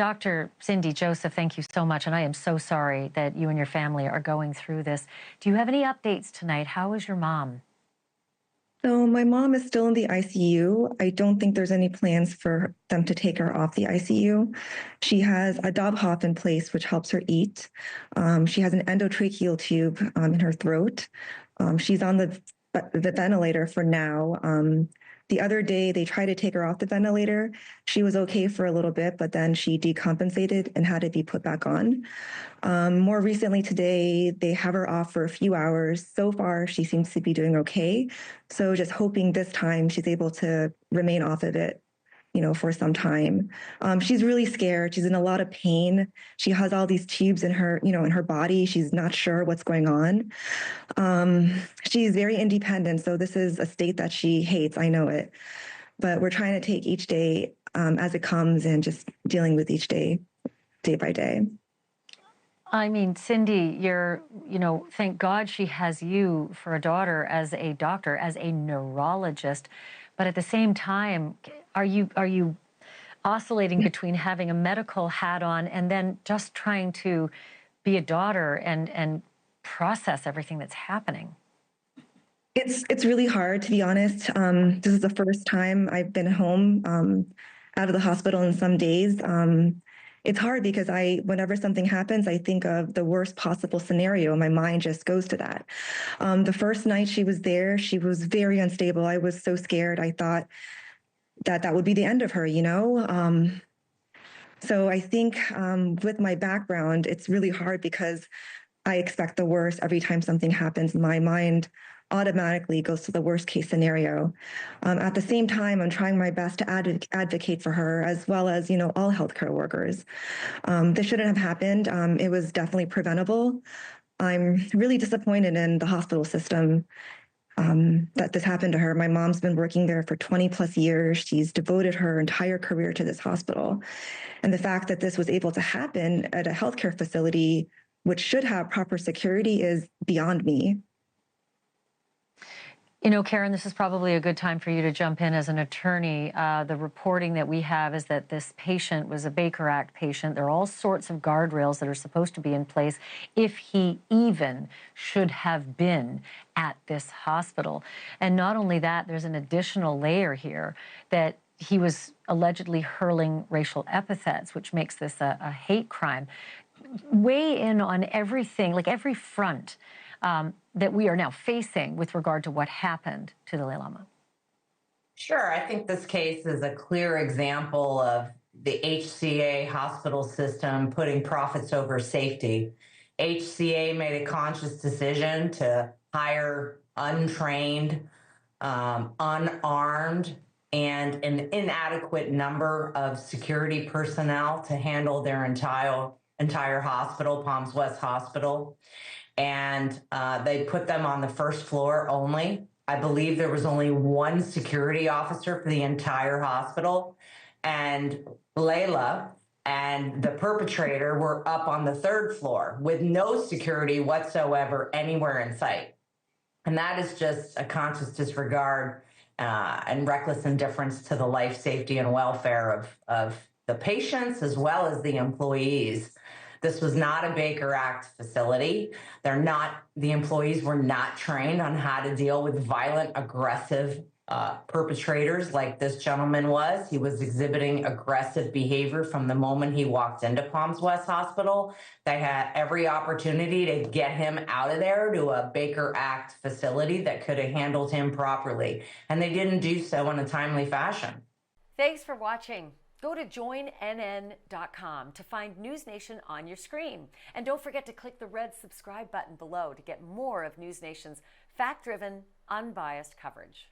Dr. Cindy Joseph, thank you so much. And I am so sorry that you and your family are going through this. Do you have any updates tonight? How is your mom? So my mom is still in the ICU. I don't think there's any plans for them to take her off the ICU. She has a Dob-Hoff in place, which helps her eat. She has an endotracheal tube in her throat. She's on the ventilator for now. The other day, they tried to take her off the ventilator. She was okay for a little bit, but then she decompensated and had to be put back on. More recently today, they have her off for a few hours. So far, she seems to be doing okay. So just hoping this time she's able to remain off of it, for some time. She's really scared. She's in a lot of pain. She has all these tubes in her, in her body. She's not sure what's going on. She's very independent. So this is a state that she hates. I know it. But we're trying to take each day as it comes and just dealing with each day, day by day. I mean, Cindy, thank God she has you for a daughter as a doctor, as a neurologist. But at the same time, are you oscillating between having a medical hat on and then just trying to be a daughter and process everything that's happening? It's really hard, to be honest. This is the first time I've been home out of the hospital in some days. It's hard because whenever something happens, I think of the worst possible scenario. My mind just goes to that. The first night she was there, she was very unstable. I was so scared. I thought that would be the end of her, So I think with my background, it's really hard because I expect the worst every time something happens. My mind automatically goes to the worst case scenario. At the same time, I'm trying my best to advocate for her as well as, all healthcare workers. This shouldn't have happened. It was definitely preventable. I'm really disappointed in the hospital system that this happened to her. My mom's been working there for 20 plus years. She's devoted her entire career to this hospital. And the fact that this was able to happen at a healthcare facility, which should have proper security, is beyond me. Karen, this is probably a good time for you to jump in as an attorney. The reporting that we have is that this patient was a Baker Act patient. There are all sorts of guardrails that are supposed to be in place if he even should have been at this hospital. And not only that, there's an additional layer here that he was allegedly hurling racial epithets, which makes this a hate crime. Weigh in on everything, like every front that we are now facing with regard to what happened to the Leelamma. Sure. I think this case is a clear example of the HCA hospital system putting profits over safety. HCA made a conscious decision to hire untrained, unarmed, and an inadequate number of security personnel to handle their entire hospital, Palms West Hospital. And they put them on the first floor only. I believe there was only one security officer for the entire hospital. And Layla and the perpetrator were up on the third floor with no security whatsoever anywhere in sight. And that is just a conscious disregard and reckless indifference to the life, safety, and welfare of the patients as well as the employees. This was not a Baker Act facility. The employees were not trained on how to deal with violent, aggressive perpetrators like this gentleman was. He was exhibiting aggressive behavior from the moment he walked into Palms West Hospital. They had every opportunity to get him out of there to a Baker Act facility that could have handled him properly. And they didn't do so in a timely fashion. Thanks for watching. Go to joinnn.com to find NewsNation on your screen. And don't forget to click the red subscribe button below to get more of NewsNation's fact-driven, unbiased coverage.